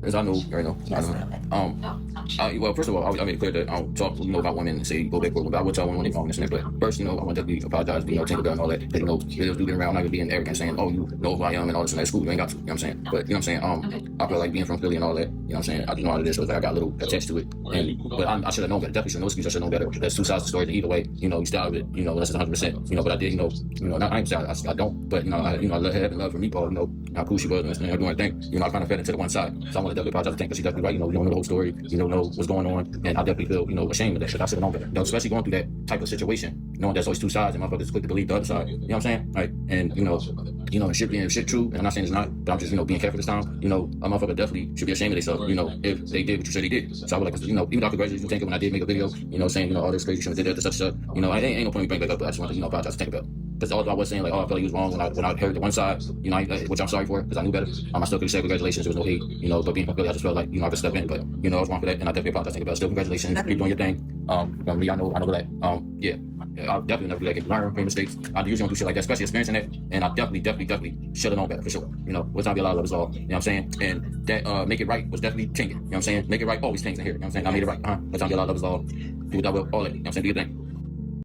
As I know, I know. Well, first of all, I made it clear that I don't talk, about women and say go backward. But I would tell women when they wrong this and that. But first, I want to definitely apologize, TINGz and all that. Because, there's dude around, not even being arrogant, saying, oh, you know who I am and all this and that. School, you ain't got to. You know what I'm saying? But, I feel like being from Philly and all that, you know what I'm saying? I do know how it is, so I got a little attached to it. But I should have known better. Definitely should know excuse. I should have known better. There's two sides to the story. Either way, you start with, less than 100%. But I did, I ain't saying I don't. But, I have love for me, Paul, how cool she was and doing her thing. I kind of fed into the one side. So I want to definitely apologize to think, because she's definitely right. You don't know the whole story. You don't know what's going on. And I definitely feel, ashamed of that shit. I should have known better. Especially going through that type of situation, knowing there's always two sides and motherfuckers quick to believe the other side. You know what I'm saying? Right? And, and shit true. And I'm not saying it's not, but I'm just, being careful this time. A motherfucker definitely should be ashamed of themselves, if they did what you said they did. So I would like to, even though I congratulate you, when I did make a video, saying, all this crazy shit did that, such. I ain't no point in bringing back up, but I just want to, apologize to think about. Because all I was saying, I felt like he was wrong when I heard the one side, which I'm sorry for, because I knew better. I still could have said congratulations, there was no hate, but being from Philly, I just felt like, I could step in, but, I was wrong for that, and I definitely apologize to think about it. Still, congratulations, keep doing your thing. Me, I know that. Yeah, I'll definitely never do that again. Learn from mistakes. I usually don't do shit like that, especially experiencing that, and I definitely should have known better, for sure. What's not be a lot of love is all, you know what I'm saying? And that, make it right was definitely TINGz, you know what I'm saying? Make it right, always TINGz in here, you know what I'm saying? I made it right, What's not be a lot of love is all. Do what I will, all that, you know what I'm saying? Do your thing.